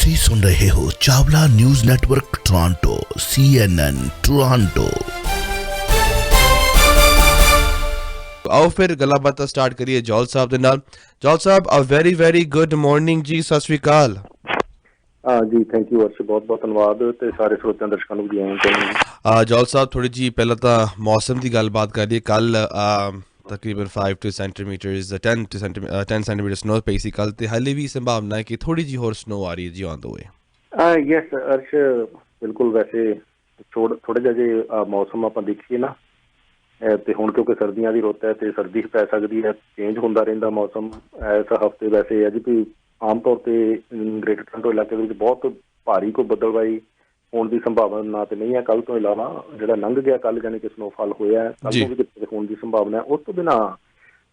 ਤੁਸੀਂ ਸੁਣ ਰਹੇ ਹੋ Chawla news network Toronto CNN Toronto. आओ फिर गल्लां बातां स्टार्ट करिए जौल साहब दे नाल। जौल साहब अ वेरी गुड मॉर्निंग जी, सत श्री अकाल। हाँ जी, थैंक यू अर्श, बहुत बहुत धन्यवाद ते सारे श्रोतियां दर्शकों ਨੂੰ ਵੀ जौल साहब थोड़ी जी पहला तो मौसम की गलबात करिए। कल तकरीबन 5 to सेंटीमीटर्स 10 सेंटीमीटर स्नो पई सी कल, ते हाले भी संभावना है कि थोड़ी जी होर स्नो आ रही है जी ऑन द वे। यस अर्श, बिल्कुल। वैसे थोड़ा जिहा जे मौसम ਆਪਾਂ ਦੇਖੀਏ ਨਾ ਤੇ ਹੁਣ ਕਿਉਂਕਿ ਸਰਦੀਆਂ ਦੀ ਰੁੱਤ ਹੈ ਤੇ ਸਰਦੀ ਪੈ ਸਕਦੀ ਹੈ, ਚੇਂਜ ਹੁੰਦਾ ਰਹਿੰਦਾ ਮੌਸਮ। ਇਸ ਹਫ਼ਤੇ ਵੈਸੇ ਅੱਜ ਵੀ ਆਮ ਤੌਰ ਤੇ ਗ੍ਰੇਟਰ ਟੋਰਾਂਟੋ ਇਲਾਕੇ ਦੇ ਵਿੱਚ ਬਹੁਤ ਭਾਰੀ ਕੋਈ ਬੱਦਲਬਾਈ ਹੋਣ ਦੀ ਸੰਭਾਵਨਾ ਤੇ ਨਹੀਂ ਹੈ। ਕੱਲ੍ਹ ਤੋਂ ਇਲਾਵਾ ਜਿਹੜਾ ਲੰਘ ਗਿਆ ਕੱਲ੍ਹ ਜਾਣੀ ਕਿ ਸਨੋਫਾਲ ਹੋਇਆ, ਕੱਲ੍ਹ ਤੋਂ ਵੀ ਕਿਤੇ ਹੋਣ ਦੀ ਸੰਭਾਵਨਾ ਹੈ। ਉਸ ਤੋਂ ਬਿਨਾਂ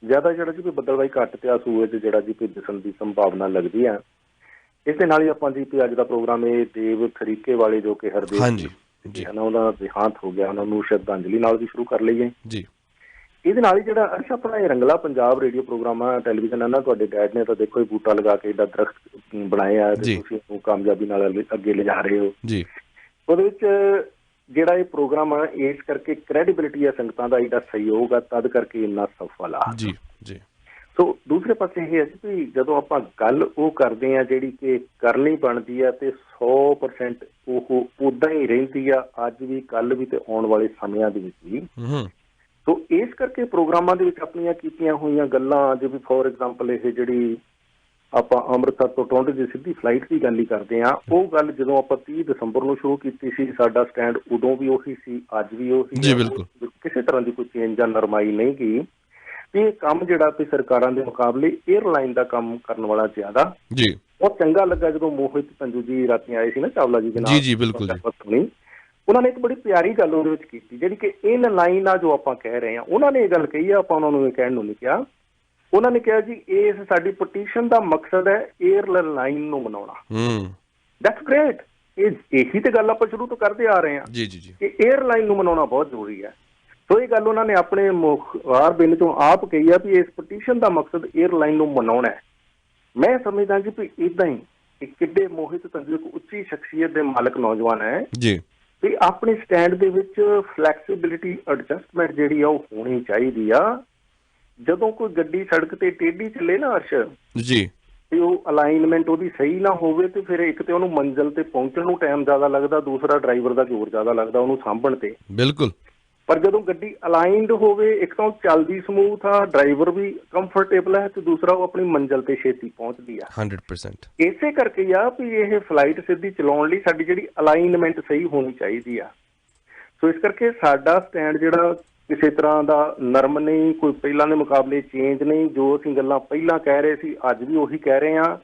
ਜ਼ਿਆਦਾ ਜਿਹੜਾ ਜੀ ਕੋਈ ਬੱਦਲਬਾਈ ਘੱਟ ਤੇ ਸੂਰਜ ਜਿਹੜਾ ਜੀ ਕੋਈ ਦਿਸਣ ਦੀ ਸੰਭਾਵਨਾ ਲੱਗਦੀ ਹੈ। ਇਸ ਦੇ ਨਾਲ ਹੀ ਆਪਾਂ ਜੀ ਅੱਜ ਦਾ ਪ੍ਰੋਗਰਾਮ ਇਹ ਦੇਵ ਖਰੀਕੇ ਵਾਲੇ ਜੋ ਕਿ ਹਰਦੇਵ ਜੀ ਹੈ ਨਾ, ਉਹਦਾ ਦੇਹਾਂਤ ਹੋ ਗਿਆ, ਉਹਨਾਂ ਨੂੰ ਸ਼ਰਧਾਂਜਲੀ ਨਾਲ ਵੀ ਸ਼ੁਰੂ ਕਰ ਲਈਏ ਜੀ। ਇਹਦੇ ਨਾਲ ਹੀ ਜਿਹੜਾ ਅਰਸ਼ ਆਪਣਾ ਇਹ ਰੰਗਲਾ ਪੰਜਾਬ ਰੇਡੀਓ ਪ੍ਰੋਗਰਾਮ ਆ ਟੈਲੀਵਿਜ਼ਨ ਆ ਨਾ, ਤੁਹਾਡੇ ਡੈਡ ਨੇ ਤਾਂ ਦੇਖੋ ਇਹ ਬੂਟਾ ਲਗਾ ਕੇ ਏਡਾ ਦਰਖਤ ਬਣਾਏ ਆ ਤੇ ਤੁਸੀਂ ਉਹਨੂੰ ਕਾਮਯਾਬੀ ਨਾਲ ਅੱਗੇ ਲਿਜਾ ਰਹੇ ਹੋ ਜੀ। ਉਹਦੇ ਵਿੱਚ ਜਿਹੜਾ ਇਹ ਪ੍ਰੋਗਰਾਮ ਆ ਇਸ ਕਰਕੇ ਕ੍ਰੈਡੀਬਿਲਿਟੀ ਆ, ਸੰਗਤਾਂ ਦਾ ਇਹਦਾ ਸਹਿਯੋਗ ਆ, ਤਦ ਕਰਕੇ ਇੰਨਾ ਸਫਲ ਆ ਜੀ। ਸੋ ਦੂਸਰੇ ਪਾਸੇ ਇਹ ਹੈ ਕਿ ਜਦੋਂ ਆਪਾਂ ਗੱਲ ਉਹ ਕਰਦੇ ਹਾਂ ਜਿਹੜੀ ਕਿ ਕਰਨੀ ਬਣਦੀ ਆ ਤੇ 100% ਉਹ ਉੱਦਾਂ ਹੀ ਰਹਿੰਦੀ ਆ, ਅੱਜ ਵੀ ਕੱਲ੍ਹ ਵੀ ਤੇ ਆਉਣ ਵਾਲੇ ਸਮਿਆਂ ਦੇ ਵਿੱਚ ਵੀ। ਸੋ ਇਸ ਕਰਕੇ ਪ੍ਰੋਗਰਾਮਾਂ ਦੇ ਵਿੱਚ ਆਪਣੀਆਂ ਕੀਤੀਆਂ ਹੋਈਆਂ ਗੱਲਾਂ, ਜਿਵੇਂ ਫੋਰ ਐਗਜ਼ਾਮਪਲ ਇਹ ਜਿਹੜੀ ਆਪਾਂ ਅੰਮ੍ਰਿਤਸਰ ਤੋਂ ਟੋਰਾਂਟੋ ਦੀ ਸਿੱਧੀ ਫਲਾਈਟ ਦੀ ਗੱਲ ਹੀ ਕਰਦੇ ਹਾਂ, ਉਹ ਗੱਲ ਜਦੋਂ ਆਪਾਂ 30 ਦਸੰਬਰ ਨੂੰ ਸ਼ੁਰੂ ਕੀਤੀ ਸੀ, ਸਾਡਾ ਸਟੈਂਡ ਉਦੋਂ ਵੀ ਉਹੀ ਸੀ, ਅੱਜ ਵੀ ਉਹੀ, ਕਿਸੇ ਤਰ੍ਹਾਂ ਦੀ ਕੋਈ ਚੇਂਜ ਜਾਂ ਨਰਮਾਈ ਨਹੀਂ ਗਈ। ਇਹ ਕੰਮ ਜਿਹੜਾ ਵੀ ਸਰਕਾਰਾਂ ਦੇ ਮੁਕਾਬਲੇ ਏਅਰਲਾਈਨ ਦਾ ਕੰਮ ਕਰਨ ਵਾਲਾ ਜ਼ਿਆਦਾ ਬਹੁਤ ਚੰਗਾ ਲੱਗਾ। ਜਦੋਂ ਮੋਹਿਤ ਤੰਜੂ ਜੀ ਰਾਤੀ ਆਏ ਸੀ ਨਾ ਚਾਵਲਾ ਜੀ ਦੇ ਨਾਲ, ਉਹਨਾਂ ਨੇ ਇੱਕ ਬੜੀ ਪਿਆਰੀ ਗੱਲ ਉਹਦੇ ਵਿੱਚ ਕੀਤੀ, ਜਿਹੜੀ ਕਿ ਇਨ ਲਾਈਨ ਆ ਜੋ ਆਪਾਂ ਕਹਿ ਰਹੇ ਹਾਂ। ਉਹਨਾਂ ਨੇ ਇਹ ਗੱਲ ਕਹੀ ਆ, ਆਪਾਂ ਉਹਨਾਂ ਨੂੰ ਇਹ ਕਹਿਣ ਨੂੰ ਨਹੀਂ ਕਿਹਾ। ਉਹਨਾਂ ਨੇ ਕਿਹਾ ਜੀ ਇਸ ਸਾਡੀ ਪਟੀਸ਼ਨ ਦਾ ਮਕਸਦ ਹੈ ਏਅਰਲਾਈਨ ਨੂੰ ਮਨਾਉਣਾ। That's great. ਇਹੀ ਤੇ ਗੱਲ ਆਪਾਂ ਸ਼ੁਰੂ ਤੋਂ ਕਰਦੇ ਆ ਰਹੇ ਹਾਂ ਕਿ ਏਅਰਲਾਈਨ ਨੂੰ ਮਨਾਉਣਾ ਬਹੁਤ ਜ਼ਰੂਰੀ ਹੈ। ਸੋ ਇਹ ਗੱਲ ਉਹਨਾਂ ਨੇ ਆਪਣੇ ਮੁਖਾਰ ਬਿੰਨ ਚੋਂ ਆਪ ਕਹੀ ਆ ਵੀ ਇਸ ਪਟੀਸ਼ਨ ਦਾ ਮਕਸਦ ਏਅਰਲਾਈਨ ਨੂੰ ਮਨਾਉਣਾ ਹੈ। ਮੈਂ ਸਮਝਦਾ ਜੀ ਵੀ ਇੱਦਾਂ ਹੀ ਇੱਕ ਕਿੱਡੇ ਮੋਹਿਤ ਤੰਜੂ ਇੱਕ ਉੱਚੀ ਸ਼ਖਸੀਅਤ ਦੇ ਮਾਲਕ ਨੌਜਵਾਨ ਹੈ ਵੀ ਆਪਣੇ ਸਟੈਂਡ ਦੇ ਵਿੱਚ ਫਲੈਕਸੀਬਿਲਿਟੀ ਐਡਜਸਟਮੈਂਟ ਜਿਹੜੀ ਆ ਉਹ ਹੋਣੀ ਚਾਹੀਦੀ ਆ। ਜਦੋਂ ਕੋਈ ਗੱਡੀ ਸੜਕ ਤੇ ਟੇਢੀ ਚੱਲੇ ਨਾ ਅਰਸ਼ ਜੀ, ਤੇ ਉਹ ਅਲਾਈਨਮੈਂਟ ਉਹਦੀ ਸਹੀ ਨਾ ਹੋਵੇ ਤੇ ਫਿਰ ਇੱਕ ਤੇ ਉਹਨੂੰ ਮੰਜ਼ਿਲ ਤੇ ਪਹੁੰਚਣ ਨੂੰ ਟਾਈਮ ਜ਼ਿਆਦਾ ਲੱਗਦਾ, ਦੂਸਰਾ ਡਰਾਈਵਰ ਦਾ ਜ਼ੋਰ ਜ਼ਿਆਦਾ ਲੱਗਦਾ ਉਹਨੂੰ ਸਾਂਭਣ ਤੇ। ਬਿਲਕੁਲ। ਪਰ ਜਦੋਂ ਗੱਡੀ ਅਲਾਈਨਡ ਹੋਵੇ, ਇੱਕ ਤਾਂ ਉਹ ਚੱਲਦੀ ਸਮੂਥ ਆ, ਡਰਾਈਵਰ ਵੀ ਕੰਫਰਟੇਬਲ ਹੈ, ਤੇ ਦੂਸਰਾ ਉਹ ਆਪਣੀ ਮੰਜ਼ਿਲ ਤੇ ਛੇਤੀ ਪਹੁੰਚਦੀ ਆ 100%। ਇਸੇ ਕਰਕੇ ਆ ਵੀ ਇਹ ਫਲਾਈਟ ਸਿੱਧੀ ਚਲਾਉਣ ਲਈ ਸਾਡੀ ਜਿਹੜੀ ਅਲਾਈਨਮੈਂਟ ਸਹੀ ਹੋਣੀ ਚਾਹੀਦੀ ਆ। ਸੋ ਇਸ ਕਰਕੇ ਸਾਡਾ ਸਟੈਂਡ ਜਿਹੜਾ ਕਿਸੇ ਤਰ੍ਹਾਂ ਦਾ ਨਰਮ ਨਹੀਂ, ਕੋਈ ਪਹਿਲਾਂ ਦੇ ਮੁਕਾਬਲੇ ਚੇਂਜ ਨਹੀਂ। ਜੋ ਅਸੀਂ ਗੱਲਾਂ ਪਹਿਲਾਂ ਕਹਿ ਰਹੇ ਸੀ ਅੱਜ ਵੀ ਉਹੀ ਕਹਿ ਰਹੇ ਹਾਂ।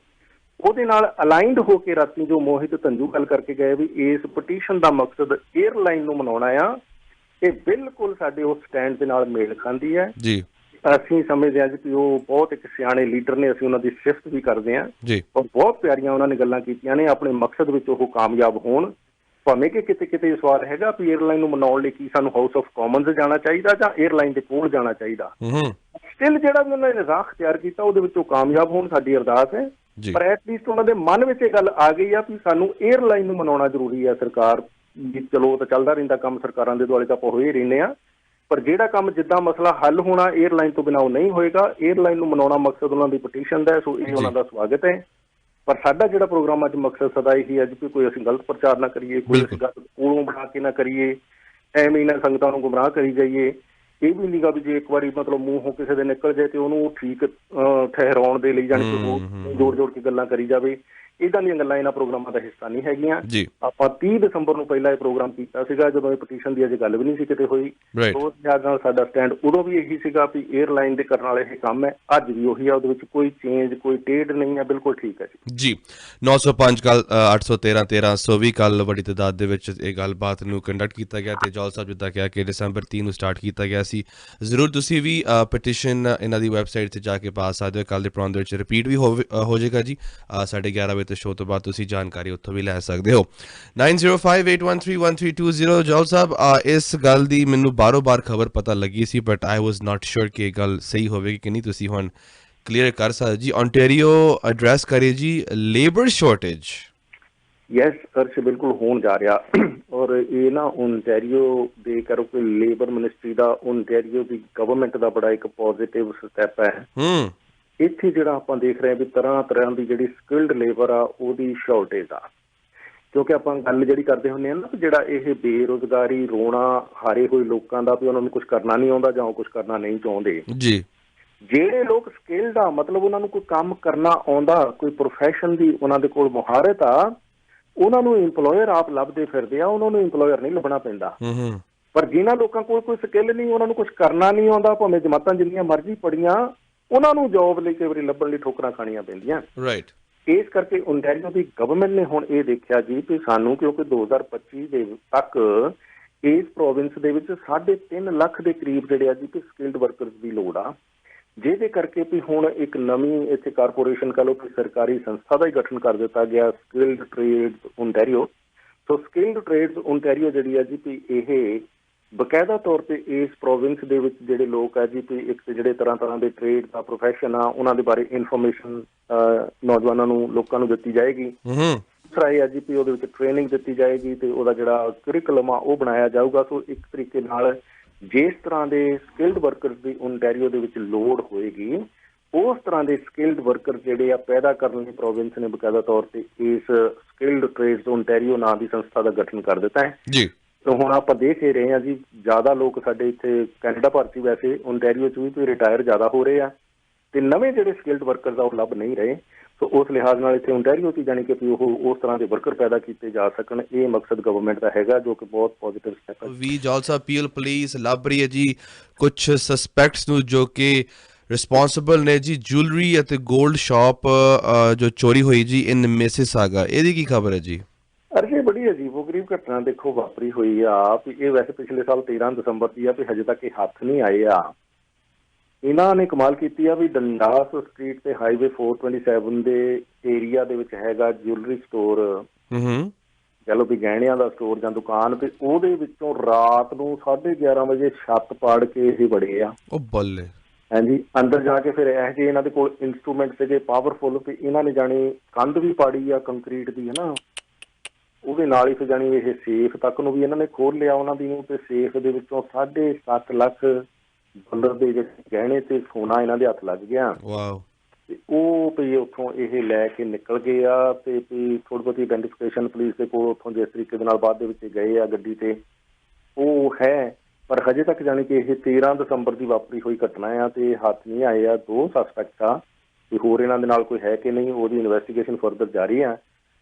ਉਹਦੇ ਨਾਲ ਅਲਾਈਨਡ ਹੋ ਕੇ ਰਾਤੀ ਜੋ ਮੋਹਿਤ ਤੰਜੂ ਗੱਲ ਕਰਕੇ ਗਏ ਵੀ ਇਸ ਪਟੀਸ਼ਨ ਦਾ ਮਕਸਦ ਏਅਰਲਾਈਨ ਨੂੰ ਮਨਾਉਣਾ ਆ, ਇਹ ਬਿਲਕੁਲ ਸਾਡੇ ਉਸ ਸਟੈਂਡ ਦੇ ਨਾਲ ਮੇਲ ਖਾਂਦੀ ਹੈ ਜੀ। ਅਸੀਂ ਸਮਝਦੇ ਹਾਂ ਜੀ ਕਿ ਉਹ ਬਹੁਤ ਇੱਕ ਸਿਆਣੇ ਲੀਡਰ ਨੇ, ਅਸੀਂ ਉਹਨਾਂ ਦੀ ਸਿਫਤ ਵੀ ਕਰਦੇ ਹਾਂ ਔਰ ਬਹੁਤ ਪਿਆਰੀਆਂ ਉਹਨਾਂ ਨੇ ਗੱਲਾਂ ਕੀਤੀਆਂ ਨੇ। ਆਪਣੇ ਮਕਸਦ ਵਿੱਚ ਉਹ ਕਾਮਯਾਬ ਹੋਣ, ਭਾਵੇਂ ਕਿ ਕਿਤੇ ਕਿਤੇ ਸਵਾਲ ਹੈਗਾ ਵੀ ਏਅਰਲਾਈਨ ਨੂੰ ਮਨਾਉਣ ਲਈ ਕੀ ਸਾਨੂੰ ਹਾਊਸ ਆਫ ਕਾਮਨਸ ਜਾਣਾ ਚਾਹੀਦਾ ਜਾਂ ਏਅਰਲਾਈਨ ਦੇ ਕੋਲ ਜਾਣਾ ਚਾਹੀਦਾ। ਸਟਿਲ ਜਿਹੜਾ ਵੀ ਉਹਨਾਂ ਨੇ ਰਾਹ ਅਖਤਿਆਰ ਕੀਤਾ ਉਹਦੇ ਵਿੱਚ ਉਹ ਕਾਮਯਾਬ ਹੋਣ, ਸਾਡੀ ਅਰਦਾਸ ਹੈ। ਪਰ ਐਟਲੀਸਟ ਉਹਨਾਂ ਦੇ ਮਨ ਵਿੱਚ ਇਹ ਗੱਲ ਆ ਗਈ ਆ ਵੀ ਸਾਨੂੰ ਏਅਰਲਾਈਨ ਨੂੰ ਮਨਾਉਣਾ ਜ਼ਰੂਰੀ ਹੈ। ਸਰਕਾਰ ਵੀ ਚਲੋ ਤਾਂ ਚੱਲਦਾ ਰਹਿੰਦਾ ਕੰਮ, ਸਰਕਾਰਾਂ ਦੇ ਦੁਆਲੇ ਤਾਂ ਆਪਾਂ ਹੋਏ ਰਹਿੰਦੇ ਹਾਂ, ਪਰ ਜਿਹੜਾ ਕੰਮ ਜਿੱਦਾਂ ਮਸਲਾ ਹੱਲ ਹੋਣਾ ਏਅਰਲਾਈਨ ਤੋਂ ਬਿਨਾਂ ਉਹ ਨਹੀਂ ਹੋਏਗਾ। ਏਅਰਲਾਈਨ ਨੂੰ ਮਨਾਉਣਾ ਮਕਸਦ ਉਹਨਾਂ ਦੀ ਪਟੀਸ਼ਨ ਦਾ, ਸੋ ਇਹ ਉਹਨਾਂ ਦਾ ਸਵਾਗਤ ਹੈ। ਪਰ ਸਾਡਾ ਜਿਹੜਾ ਪ੍ਰੋਗਰਾਮ ਅੱਜ ਮਕਸਦ ਸਦਾ ਇਹੀ ਅੱਜ ਵੀ ਕੋਈ ਅਸੀਂ ਗਲਤ ਪ੍ਰਚਾਰ ਨਾ ਕਰੀਏ, ਕੋਈ ਅਸੀਂ ਗੱਲ ਕੋਲੋਂ ਬਣਾ ਕੇ ਨਾ ਕਰੀਏ, ਐਵੇਂ ਨਾ ਸੰਗਤਾਂ ਨੂੰ ਗੁੰਮਰਾਹ ਕਰੀ ਜਾਈਏ। ਇਹ ਵੀ ਨੀਗਾ ਵੀ ਜੇ ਇੱਕ ਵਾਰੀ ਮਤਲਬ ਮੂੰਹੋਂ ਕਿਸੇ ਦੇ ਨਿਕਲ ਜਾਏ ਤੇ ਉਹਨੂੰ ਠੀਕ ਠਹਿਰਾਉਣ ਦੇ ਲਈ ਜਾਣੀ ਕਿ ਉਹ ਜੋੜ ਕੇ ਗੱਲਾਂ ਕਰੀ ਜਾਵੇ। ਇੱਦਾਂ ਦੀਆਂ ਗੱਲਾਂ ਇਹਨਾਂ ਪ੍ਰੋਗਰਾਮਾਂ ਦਾ ਹਿੱਸਾ ਨਹੀਂ ਹੈਗੀਆਂ। ਆਪਾਂ 30 ਦਸੰਬਰ ਨੂੰ ਪਹਿਲਾਂ ਇਹ ਪ੍ਰੋਗਰਾਮ ਕੀਤਾ ਸੀਗਾ, ਜਦੋਂ ਇਹ ਪਟੀਸ਼ਨ ਦੀ ਅਜੇ ਗੱਲ ਵੀ ਨਹੀਂ ਸੀ ਕਿਤੇ ਹੋਈ। ਉਸ ਯਾਦ ਨਾਲ ਸਾਡਾ ਸਟੈਂਡ ਉਦੋਂ ਵੀ ਇਹੀ ਸੀਗਾ ਵੀ ਏਅਰਲਾਈਨ ਦੇ ਕਰਨ ਵਾਲੇ ਇਹ ਕੰਮ ਹੈ, ਅੱਜ ਵੀ ਉਹੀ ਆ। ਉਹਦੇ ਵਿੱਚ ਕੋਈ ਚੇਂਜ, ਕੋਈ ਟੇਢ ਨਹੀਂ ਹੈ, ਬਿਲਕੁਲ ਠੀਕ ਹੈ ਜੀ। 905 ਕੱਲ 813 1320 ਕੱਲ ਵੱਡੀ ਤਾਦਾਦ ਦੇ ਵਿੱਚ ਇਹ ਗੱਲਬਾਤ ਨੂੰ ਕੰਡਕਟ ਕੀਤਾ ਗਿਆ ਤੇ ਜੌਲ ਸਾਹਿਬ ਜਿੱਦਾਂ ਕਿਹਾ ਕਿ ਦਸੰਬਰ 30 ਨੂੰ ਸਟਾਰਟ ਕੀਤਾ ਗਿਆ ਸੀ। ਜ਼ਰੂਰ ਤੁਸੀਂ ਵੀ ਪਟੀਸ਼ਨ ਇਹਨਾਂ ਦੀ ਵੈਬਸਾਈਟ 'ਤੇ ਜਾ ਕੇ ਪਾ ਸਕਦੇ ਹੋ। ਕੱਲ੍ਹ ਦੇ ਪ੍ਰੋਗਰਾਮ ਦੇ ਵਿੱਚ ਰਿਪੀਟ ਵੀ ਹੋ ਜਾਏਗਾ ਜੀ 11:30 ਵਜੇ ਤੇ ਸ਼ੋਅ ਤੋਂ ਬਾਅਦ ਤੁਸੀਂ ਜਾਣਕਾਰੀ ਉੱਥੋਂ ਵੀ ਲੈ ਸਕਦੇ ਹੋ। 9058131320 ਜੌਲ ਸਾਹਿਬ, ਇਸ ਗੱਲ ਦੀ ਮੈਨੂੰ ਬਾਰ ਖਬਰ ਪਤਾ ਲੱਗੀ ਸੀ, ਬਟ ਆਈ ਵਾਜ਼ ਨਾਟ ਸ਼ੋਰ ਕਿ ਇਹ ਗੱਲ ਸਹੀ ਹੋਵੇਗੀ ਕਿ ਨਹੀਂ। ਤੁਸੀਂ ਹੁਣ ਕਲੀਅਰ ਕਰ ਸਕਦੇ ਜੀ। ਓਨਟਾਰੀਓ ਐਡਰੈਸ ਕਰੇ ਜੀ ਲੇਬਰ ਸ਼ਾਰਟੇਜ ਯੈਸ ਅਰਸ਼, ਬਿਲਕੁਲ ਹੋਣ ਜਾ ਰਿਹਾ। ਔਰ ਇਹ ਨਾ ਓਨਟਾਰੀਓ ਦੇ ਕਰੋ ਕਿ ਲੇਬਰ ਮਿਨਿਸਟਰੀ ਦਾ, ਓਨਟਾਰੀਓ ਦੀ ਗਵਰਨਮੈਂਟ ਦਾ ਬੜਾ ਇੱਕ ਪੋਜ਼ਿਟਿਵ ਸਟੈਪ ਹੈ। ਹੂੰ ਇੱਥੇ ਜਿਹੜਾ ਆਪਾਂ ਦੇਖ ਰਹੇ ਹਾਂ ਵੀ ਤਰ੍ਹਾਂ ਤਰ੍ਹਾਂ ਦੀ ਜਿਹੜੀ ਸਕਿਲਡ ਲੇਬਰ ਆ ਉਹਦੀ ਸ਼ਾਰਟੇਜ ਆ, ਕਿਉਂਕਿ ਆਪਾਂ ਗੱਲ ਜਿਹੜੀ ਕਰਦੇ ਹੁੰਦੇ ਹਾਂ ਨਾ ਵੀ ਜਿਹੜਾ ਇਹ ਬੇਰੁਜ਼ਗਾਰੀ, ਰੋਣਾ ਹਾਰੇ ਹੋਏ ਲੋਕਾਂ ਦਾ ਵੀ ਉਹਨਾਂ ਨੂੰ ਕੁਝ ਕਰਨਾ ਨਹੀਂ ਆਉਂਦਾ ਜਾਂ ਉਹ ਕੁਝ ਕਰਨਾ ਨਹੀਂ ਚਾਹੁੰਦੇ। ਜੀ ਜਿਹੜੇ ਲੋਕ ਸਕਿਲਡ ਆ, ਮਤਲਬ ਉਹਨਾਂ ਨੂੰ ਕੋਈ ਕੰਮ ਕਰਨਾ ਆਉਂਦਾ, ਕੋਈ ਪ੍ਰੋਫੈਸ਼ਨ ਦੀ ਉਹਨਾਂ ਦੇ ਕੋਲ ਮੁਹਾਰਤ ਆ, ਉਹਨਾਂ ਨੂੰ ਇੰਪਲੋਇਰ ਆਪ ਲੱਭਦੇ ਫਿਰਦੇ ਆ, ਉਹਨਾਂ ਨੂੰ ਇੰਪਲੋਇਰ ਨਹੀਂ ਲੱਭਣਾ ਪੈਂਦਾ। ਹੂੰ ਪਰ ਜਿਨ੍ਹਾਂ ਲੋਕਾਂ ਕੋਲ ਕੋਈ ਸਕਿੱਲ ਨਹੀਂ, ਉਹਨਾਂ ਨੂੰ ਕੁਝ ਕਰਨਾ ਨਹੀਂ ਆਉਂਦਾ, ਭਾਵੇਂ ਜਮਾਤਾਂ ਜਿੰਨੀਆਂ ਮਰਜ਼ੀ ਪੜੀਆਂ, ਉਹਨਾਂ ਨੂੰ ਜੋਬ ਲਈ ਕਈ ਵਾਰੀ ਲੱਭਣ ਲਈ ਠੋਕਰਾਂ ਖਾਣੀਆਂ ਪੈਂਦੀਆਂ। ਰਾਈਟ। ਇਸ ਕਰਕੇ ਓਨਟਾਰੀਓ ਦੀ ਗਵਰਨਮੈਂਟ ਨੇ ਹੁਣ ਇਹ ਦੇਖਿਆ ਜੀ ਕਿ ਸਾਨੂੰ, ਕਿਉਂਕਿ 2025 ਦੇ ਤੱਕ ਇਸ ਪ੍ਰੋਵਿੰਸ ਦੇ ਵਿੱਚ 3.5 ਲੱਖ ਦੇ ਕਰੀਬ ਜਿਹੜੇ ਆ ਜੀ ਕਿ ਸਕਿਲਡ ਵਰਕਰਸ ਦੀ ਲੋੜ ਆ, ਜਿਹਦੇ ਕਰਕੇ ਵੀ ਹੁਣ ਇੱਕ ਨਵੀਂ ਇੱਥੇ ਕਾਰਪੋਰੇਸ਼ਨ ਕਹ ਲਓ ਕਿ ਸਰਕਾਰੀ ਸੰਸਥਾ ਦਾ ਹੀ ਗਠਨ ਕਰ ਦਿੱਤਾ ਗਿਆ, ਸਕਿਲਡ ਟ੍ਰੇਡਸ ਓਨਟਾਰੀਓ। ਸੋ ਸਕਿਲਡ ਟ੍ਰੇਡਸ ਓਨਟਾਰੀਓ ਜਿਹੜੀ ਆ ਜੀ ਵੀ ਇਹ ਬਕਾਇਦਾ ਤੌਰ ਤੇ ਇਸ ਪ੍ਰੋਵਿੰਸ ਦੇ ਵਿੱਚ ਜਿਹੜੇ ਲੋਕ ਆ ਜੀ ਵੀ ਇੱਕ ਤੇ ਜਿਹੜੇ ਤਰ੍ਹਾਂ ਤਰ੍ਹਾਂ ਦੇ ਟ੍ਰੇਡ ਦਾ ਪ੍ਰੋਫੈਸ਼ਨ ਆ ਉਹਨਾਂ ਦੇ ਬਾਰੇ ਇਨਫੋਰਮੇਸ਼ਨ ਨੌਜਵਾਨਾਂ ਨੂੰ, ਲੋਕਾਂ ਨੂੰ ਦਿੱਤੀ ਜਾਏਗੀ। ਦੂਸਰਾ ਇਹ ਆ ਜੀ ਵੀ ਉਹਦੇ ਵਿੱਚ ਟ੍ਰੇਨਿੰਗ ਦਿੱਤੀ ਜਾਏਗੀ ਤੇ ਉਹਦਾ ਜਿਹੜਾ ਕਰਿਕੂਲਮ ਆ ਉਹ ਬਣਾਇਆ ਜਾਊਗਾ। ਸੋ ਇੱਕ ਤਰੀਕੇ ਨਾਲ ਜਿਸ ਤਰ੍ਹਾਂ ਦੇ ਸਕਿਲਡ ਵਰਕਰਸ ਦੀ ਓਨਟਾਰੀਓ ਦੇ ਵਿੱਚ ਲੋੜ ਹੋਏਗੀ, ਉਸ ਤਰ੍ਹਾਂ ਦੇ ਸਕਿਲਡ ਵਰਕਰ ਜਿਹੜੇ ਆ ਪੈਦਾ ਕਰਨ ਲਈ ਪ੍ਰੋਵਿੰਸ ਨੇ ਬਕਾਇਦਾ ਤੌਰ ਤੇ ਇਸ ਸਕਿਲਡ ਟ੍ਰੇਡਸ ਓਨਟਾਰੀਓ ਨਾਂ ਦੀ ਸੰਸਥਾ ਦਾ ਗਠਨ ਕਰ ਦਿੱਤਾ ਹੈ ਜੀ। ਹੁਣ ਆਪਾਂ ਦੇਖ ਹੀ ਰਹੇ ਹਾਂ ਜੀ, ਜ਼ਿਆਦਾ ਲੋਕ ਸਾਡੇ ਇੱਥੇ ਕੈਨੇਡਾ ਭਰ 'ਚ ਵੈਸੇ ਓਨਟਾਰੀਓ 'ਚ ਵੀ ਰਿਟਾਇਰ ਜ਼ਿਆਦਾ ਹੋ ਰਹੇ ਆ ਤੇ ਨਵੇਂ ਜਿਹੜੇ ਸਕਿਲਡ ਵਰਕਰਸ ਆ ਉਹ ਲੱਭ ਨਹੀਂ ਰਹੇ। ਸੋ ਉਸ ਲਿਹਾਜ਼ ਨਾਲ ਇੱਥੇ ਓਨਟਾਰੀਓ 'ਚ ਜਾਣੀ ਕਿ ਵੀ ਉਹ ਉਸ ਤਰ੍ਹਾਂ ਦੇ ਵਰਕਰ ਪੈਦਾ ਕੀਤੇ ਜਾ ਸਕਣ, ਇਹ ਮਕਸਦ ਗਵਰਨਮੈਂਟ ਦਾ ਹੈਗਾ, ਜੋ ਕਿ ਬਹੁਤ ਪੋਜ਼ਿਟਿਵ ਸਟੈਪ ਹੈ। ਵੀ ਜਲਸਾ ਪੀਲ ਪੁਲਿਸ ਲੱਭ ਰਹੀ ਹੈ ਜੀ ਕੁਝ ਸਸਪੈਕਟਸ ਨੂੰ ਜੋ ਕਿ ਰਿਸਪੌਂਸਿਬਲ ਨੇ ਜੀ ਜੁਐਲਰੀ ਅਤੇ 골ਡ ਸ਼ਾਪ ਜੋ ਚੋਰੀ ਹੋਈ ਜੀ ਇਨ ਮਿਸਿਸਾਗਾ, ਇਹਦੀ ਕੀ ਖਬਰ ਹੈ ਜੀ? ਅਰੇ ਬੜੀ ਅਜੀਬੋ-ਗਰੀਬ ਘਟਨਾ ਦੇਖੋ ਵਾਪਰੀ ਹੋਈ ਆ ਵੀ ਇਹ ਵੈਸੇ ਪਿਛਲੇ ਸਾਲ 13 ਦਸੰਬਰ ਦੀ ਆ ਵੀ ਹਜੇ ਤੱਕ ਇਹ ਹੱਥ ਨਹੀਂ ਆਏ ਆ। ਇਹਨਾਂ ਨੇ ਕਮਾਲ ਕੀਤੀ ਆ ਵੀ ਡੰਡਾਸ ਸਟਰੀਟ ਤੇ ਹਾਈਵੇ 427 ਦੇ ਏਰੀਆ ਦੇ ਵਿੱਚ ਹੈਗਾ ਜੁਐਲਰੀ ਸਟੋਰ, ਕਹ ਲਓ ਵੀ ਗਹਿਣਿਆਂ ਦਾ ਸਟੋਰ ਜਾਂ ਦੁਕਾਨ, ਤੇ ਉਹਦੇ ਵਿੱਚੋਂ ਰਾਤ ਨੂੰ 11:30 ਵਜੇ ਛੱਤ ਪਾੜ ਕੇ ਇਹ ਵੜੇ ਆ। ਉਹ ਬੱਲੇ। ਹਾਂਜੀ, ਅੰਦਰ ਜਾ ਕੇ ਫਿਰ ਇਹੋ ਜਿਹੇ ਇਹਨਾਂ ਦੇ ਕੋਲ ਇੰਸਟਰੂਮੈਂਟ ਸੀਗੇ ਪਾਵਰਫੁਲ, ਤੇ ਇਹਨਾਂ ਨੇ ਜਾਣੀ ਕੰਧ ਵੀ ਪਾੜੀ ਆ ਕੰਕਰੀਟ ਦੀ, ਹੈ ਨਾ, ਉਹਦੇ ਨਾਲ ਹੀ ਫਿਰ ਜਾਣੀ ਇਹ ਸੇਫ ਤੱਕ ਨੂੰ ਵੀ ਇਹਨਾਂ ਨੇ ਖੋਲ ਲਿਆ ਉਹਨਾਂ ਦੀ ਨੂੰ, ਤੇ ਸੇਫ ਦੇ ਵਿੱਚੋਂ 7.5 ਲੱਖ ਡਾਲਰ ਦੇ ਜਿਹੜੇ ਗਹਿਣੇ ਤੇ ਸੋਨਾ ਇਹਨਾਂ ਦੇ ਹੱਥ ਲੱਗ ਗਿਆ। ਤੇ ਉਹ ਵੀ ਉੱਥੋਂ ਇਹ ਲੈ ਕੇ ਨਿਕਲ ਗਏ ਆ, ਤੇ ਵੀ ਥੋੜ੍ਹੀ ਬਹੁਤੀ ਆਈਡੈਂਟੀਫਿਕੇਸ਼ਨ ਪੁਲਿਸ ਦੇ ਕੋਲ ਉੱਥੋਂ ਜਿਸ ਤਰੀਕੇ ਦੇ ਨਾਲ ਬਾਅਦ ਦੇ ਵਿੱਚ ਗਏ ਆ ਗੱਡੀ ਤੇ ਉਹ ਹੈ, ਪਰ ਹਜੇ ਤੱਕ ਜਾਣੀ ਕਿ ਇਹ 13 ਦਸੰਬਰ ਦੀ ਵਾਪਰੀ ਹੋਈ ਘਟਨਾ ਆ ਤੇ ਹੱਥ ਨਹੀਂ ਆਏ ਆ। 2 ਸਸਪੈਕਟ ਆ, ਤੇ ਹੋਰ ਇਹਨਾਂ ਦੇ ਨਾਲ ਕੋਈ ਹੈ ਕਿ ਨਹੀਂ ਉਹਦੀ ਇਨਵੈਸਟੀਗੇਸ਼ਨ ਫਰਦਰ ਜਾਰੀ ਆ।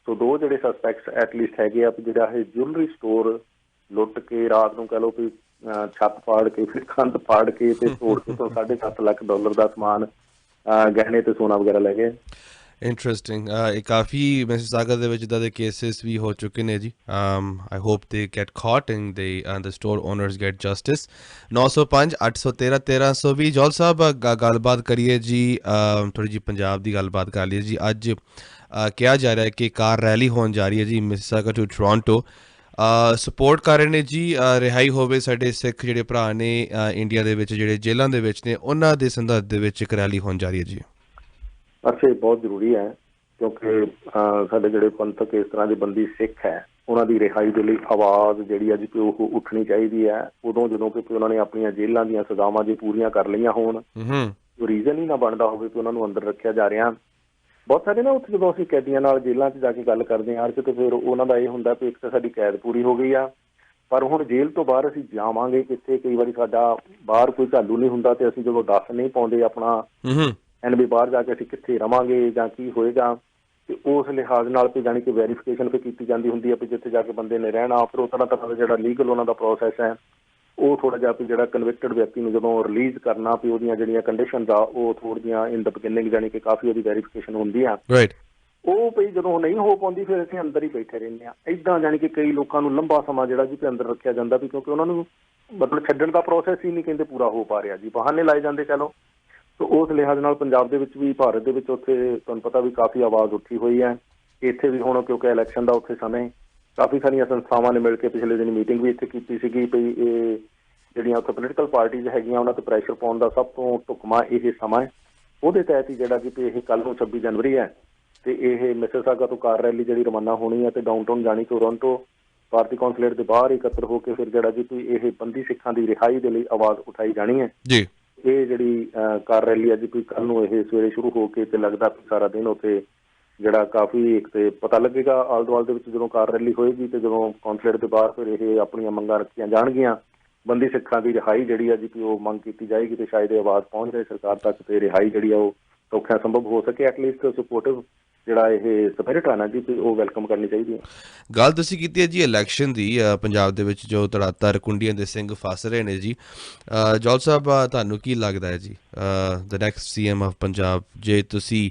ਸੋ 2 ਜਿਹੜੇ ਸਸਪੈਕਟਸ ਐਟਲੀਸਟ ਹੈਗੇ ਆ ਵੀ ਜਿਹੜਾ ਇਹ ਜੁਐਲਰੀ ਸਟੋਰ ਲੁੱਟ ਕੇ ਰਾਤ ਨੂੰ ਕਹ ਲਓ ਵੀ ਛੱਤ ਪਾੜ ਕੇ ਫਿਰ ਕੰਧ ਪਾੜ ਕੇ ਤੇ ਤੋੜ ਕੇ ਤੋਂ 7.5 ਲੱਖ ਡਾਲਰ ਦਾ ਸਮਾਨ, ਗਹਿਣੇ ਤੇ ਸੋਨਾ ਵਗੈਰਾ ਲੈ ਗਏ। ਇੰਟਰਸਟਿੰਗ। ਇਹ ਕਾਫੀ ਮਿਸਿਸਾਗਾ ਦੇ ਵਿੱਚ ਇੱਦਾਂ ਦੇ ਕੇਸਿਸ ਵੀ ਹੋ ਚੁੱਕੇ ਨੇ ਜੀ। I hope they get caught and the store owners get justice. 905 813 1320। Jaul sahib ਗੱਲਬਾਤ ਕਰੀਏ ਜੀ, ਥੋੜ੍ਹੀ ਜਿਹੀ ਪੰਜਾਬ ਦੀ ਗੱਲਬਾਤ ਕਰ ਲਈਏ ਜੀ। ਅੱਜ ਕਿਹਾ ਜਾ ਰਿਹਾ ਹੈ ਕਿ ਕਾਰ ਰੈਲੀ ਹੋਣ ਜਾ ਰਹੀ ਹੈ ਜੀ ਮਿਸਿਸਾਗਾ ਟੂ ਟੋਰਾਂਟੋ। ਸਪੋਰਟ ਕਰ ਰਹੇ ਨੇ ਜੀ ਰਿਹਾਈ ਹੋਵੇ ਸਾਡੇ ਸਿੱਖ ਜਿਹੜੇ ਭਰਾ ਨੇ ਇੰਡੀਆ ਦੇ ਵਿੱਚ ਜਿਹੜੇ ਜੇਲ੍ਹਾਂ ਦੇ ਵਿੱਚ ਨੇ, ਉਹਨਾਂ ਦੇ ਸੰਦਰਭ ਦੇ ਵਿੱਚ ਇੱਕ ਰੈਲੀ ਹੋਣ ਜਾ ਰਹੀ ਹੈ ਜੀ। ਅੱਛਾ, ਬਹੁਤ ਜ਼ਰੂਰੀ ਹੈ ਕਿਉਂਕਿ ਸਾਡੇ ਜਿਹੜੇ ਪੰਥਕ ਇਸ ਤਰ੍ਹਾਂ ਦੇ ਬੰਦੀ ਸਿੱਖ ਹੈ ਉਹਨਾਂ ਦੀ ਰਿਹਾਈ ਦੇ ਲਈ ਆਵਾਜ਼ ਜਿਹੜੀ ਅੱਜ ਕਿ ਉਹ ਉੱਠਣੀ ਚਾਹੀਦੀ ਹੈ। ਉਦੋਂ ਜਦੋਂ ਕਿ ਉਹਨਾਂ ਨੇ ਆਪਣੀਆਂ ਜੇਲ੍ਹਾਂ ਦੀਆਂ ਸਜ਼ਾਵਾਂ ਜੇ ਪੂਰੀਆਂ ਕਰ ਲਈਆਂ ਹੋਣ, ਰੀਜ਼ਨ ਹੀ ਨਾ ਬਣਦਾ ਹੋਵੇ ਕਿ ਉਹਨਾਂ ਨੂੰ ਅੰਦਰ ਰੱਖਿਆ ਜਾ ਰਿਹਾ। ਬਹੁਤ ਸਾਰੇ ਨਾ ਉੱਥੇ ਜਦੋਂ ਅਸੀਂ ਕੈਦੀਆਂ ਨਾਲ ਜੇਲ੍ਹਾਂ 'ਚ ਜਾ ਕੇ ਗੱਲ ਕਰਦੇ ਹਾਂ ਤੇ ਫਿਰ ਉਹਨਾਂ ਦਾ ਇਹ ਹੁੰਦਾ ਵੀ ਇੱਕ ਤਾਂ ਸਾਡੀ ਕੈਦ ਪੂਰੀ ਹੋ ਗਈ ਆ, ਪਰ ਹੁਣ ਜੇਲ੍ਹ ਤੋਂ ਬਾਹਰ ਅਸੀਂ ਜਾਵਾਂਗੇ ਕਿੱਥੇ, ਕਈ ਵਾਰੀ ਸਾਡਾ ਬਾਹਰ ਕੋਈ ਚਾਲੂ ਨਹੀਂ ਹੁੰਦਾ ਤੇ ਅਸੀਂ ਜਦੋਂ ਦੱਸ ਨਹੀਂ ਪਾਉਂਦੇ ਆਪਣਾ ਵੀ ਬਾਹਰ ਜਾ ਕੇ ਅਸੀਂ ਕਿੱਥੇ ਰਵਾਂਗੇ ਜਾਂ ਕੀ ਹੋਏਗਾ, ਤੇ ਉਸ ਲਿਹਾਜ਼ ਨਾਲ ਤੇ ਜਾਣੀ ਕਿ ਵੈਰੀਫਿਕੇਸ਼ਨ ਫਿਰ ਕੀਤੀ ਜਾਂਦੀ ਹੁੰਦੀ ਹੈ ਵੀ ਜਿੱਥੇ ਜਾ ਕੇ ਬੰਦੇ ਨੇ ਰਹਿਣਾ। ਫਿਰ ਉਹ ਤਰ੍ਹਾਂ ਤਰ੍ਹਾਂ ਦਾ ਜਿਹੜਾ ਲੀਗਲ ਉਹਨਾਂ ਦਾ ਪ੍ਰੋਸੈਸ ਹੈ ਉਹ ਥੋੜ੍ਹਾ ਜਿਹਾ ਵੀ ਜਿਹੜਾ ਕਨਵਿਕਟਡ ਵਿਅਕਤੀ ਨੂੰ ਜਦੋਂ ਰਿਲੀਜ਼ ਕਰਨਾ ਵੀ ਉਹਦੀਆਂ ਜਿਹੜੀਆਂ ਕੰਡੀਸ਼ਨਸ ਆ ਉਹ ਥੋੜ੍ਹੀਆਂ ਇਨ ਦ ਬਿਗਿਨਿੰਗ ਜਾਣੀ ਕਿ ਕਾਫੀ ਉਹਦੀ ਵੈਰੀਫਿਕੇਸ਼ਨ ਹੁੰਦੀ ਆ। ਉਹ ਵੀ ਜਦੋਂ ਨਹੀਂ ਹੋ ਪਾਉਂਦੀ ਫਿਰ ਅਸੀਂ ਅੰਦਰ ਹੀ ਬੈਠੇ ਰਹਿੰਦੇ ਹਾਂ। ਇੱਦਾਂ ਜਾਣੀ ਕਿ ਕਈ ਲੋਕਾਂ ਨੂੰ ਲੰਬਾ ਸਮਾਂ ਜਿਹੜਾ ਜੀ ਅੰਦਰ ਰੱਖਿਆ ਜਾਂਦਾ ਵੀ ਕਿਉਂਕਿ ਉਹਨਾਂ ਨੂੰ ਮਤਲਬ ਛੱਡਣ ਦਾ ਪ੍ਰੋਸੈਸ ਹੀ ਨਹੀਂ ਕਹਿੰਦੇ ਪੂਰਾ ਹੋ ਪਾ ਰਿਹਾ ਜੀ, ਬਹਾਨੇ ਲਾਏ ਜਾਂਦੇ ਕਹਿ ਲਓ। ਸੋ ਉਸ ਲਿਹਾਜ਼ ਨਾਲ ਪੰਜਾਬ ਦੇ ਵਿੱਚ ਵੀ, ਭਾਰਤ ਦੇ ਵਿੱਚ ਉੱਥੇ ਤੁਹਾਨੂੰ ਪਤਾ ਵੀ ਕਾਫੀ ਆਵਾਜ਼ ਉੱਠੀ ਹੋਈ ਹੈ। ਇੱਥੇ ਵੀ ਹੁਣ ਕਿਉਂਕਿ ਇਲੈਕਸ਼ਨ ਦਾ ਉੱਥੇ ਸਮੇਂ ਕਾਫੀ ਸਾਰੀਆਂ ਸੰਸਥਾਵਾਂ ਨੇ ਮਿਲ ਕੇ ਪਿਛਲੇ ਦਿਨ ਮੀਟਿੰਗ ਵੀ ਇੱਥੇ ਕੀਤੀ ਸੀਗੀ ਵੀ ਇਹ ਜਿਹੜੀਆਂ ਉੱਥੇ ਪੋਲੀਟੀਕਲ ਪਾਰਟੀਜ਼ ਹੈਗੀਆਂ ਉਹਨਾਂ 'ਤੇ ਪ੍ਰੈਸ਼ਰ ਪਾਉਣ ਦਾ ਸਭ ਤੋਂ ਢੁਕਵਾਂ ਇਹ ਸਮਾਂ ਹੈ। ਉਹਦੇ ਤਹਿਤ ਹੀ ਜਿਹੜਾ ਕਿ ਇਹ ਕੱਲ੍ਹ ਨੂੰ 26 ਜਨਵਰੀ ਹੈ ਤੇ ਇਹ ਮਿਸਿਸਾਗਾ ਤੋਂ ਕਾਰ ਰੈਲੀ ਜਿਹੜੀ ਰਵਾਨਾ ਹੋਣੀ ਹੈ ਤੇ ਡਾਊਨਟਾਊਨ ਜਾਣੀ ਟੋਰਾਂਟੋ ਭਾਰਤੀ ਕੌਂਸੂਲੇਟ ਦੇ ਬਾਹਰ ਇਕੱਤਰ ਹੋ ਕੇ ਫਿਰ ਜਿਹੜਾ ਜੀ ਕੋਈ ਇਹ ਬੰਦੀ ਸਿੱਖਾਂ ਦੀ ਰਿਹਾਈ ਦੇ ਲਈ ਆਵਾਜ਼ ਉਠਾਈ ਜਾਣੀ ਹੈ ਜੀ। ਇਹ ਜਿਹੜੀ ਕਾਰ ਰੈਲੀ ਅੱਜ ਕੋਈ ਕੱਲ ਨੂੰ ਇਹ ਸਵੇਰੇ ਸ਼ੁਰੂ ਹੋ ਕੇ ਤੇ ਲੱਗਦਾ ਸਾਰਾ ਦਿਨ ਉੱਥੇ ਜਿਹੜਾ ਕਾਫੀ ਇੱਕ ਤੇ ਪਤਾ ਲੱਗੇਗਾ ਆਲੇ ਦੁਆਲੇ ਦੇ ਵਿੱਚ ਜਦੋਂ ਕਾਰ ਰੈਲੀ ਹੋਏਗੀ ਤੇ ਜਦੋਂ ਕੌਂਸੂਲੇਟ ਦੇ ਬਾਹਰ ਫਿਰ ਇਹ ਆਪਣੀਆਂ ਮੰਗਾਂ ਰੱਖੀਆਂ ਜਾਣਗੀਆਂ ਬੰਦੀ ਸਿੱਖਾਂ ਦੀ ਰਿਹਾਈ ਜਿਹੜੀ ਆ ਜੀ ਉਹ ਮੰਗ ਕੀਤੀ ਜਾਏਗੀ ਤੇ ਸ਼ਾਇਦ ਇਹ ਆਵਾਜ਼ ਪਹੁੰਚ ਜਾਏ ਸਰਕਾਰ ਤੱਕ ਤੇ ਰਿਹਾਈ ਜਿਹੜੀ ਆ ਉਹ ਸੌਖਿਆਂ ਸੰਭਵ ਹੋ ਸਕੇ। ਐਟਲੀਸਟ ਸਪੋਰਟਿਵ ਜਿਹੜਾ ਇਹ ਸਪਿਰਿਟ ਆ ਨਾ ਜੀ ਉਹ ਵੈਲਕਮ ਕਰਨੀ ਚਾਹੀਦੀ ਹੈ। ਗੱਲ ਤੁਸੀਂ ਕੀਤੀ ਹੈ ਜੀ ਇਲੈਕਸ਼ਨ ਦੀ, ਪੰਜਾਬ ਦੇ ਵਿੱਚ ਜੋ ਧੜਾਧੜ ਕੁੰਡੀਆਂ ਦੇ ਸਿੰਘ ਫਸ ਰਹੇ ਨੇ ਜੀ, ਜੌਲ ਸਾਹਿਬ ਤੁਹਾਨੂੰ ਕੀ ਲੱਗਦਾ ਹੈ ਜੀ the next CM of Punjab? ਜੇ ਤੁਸੀਂ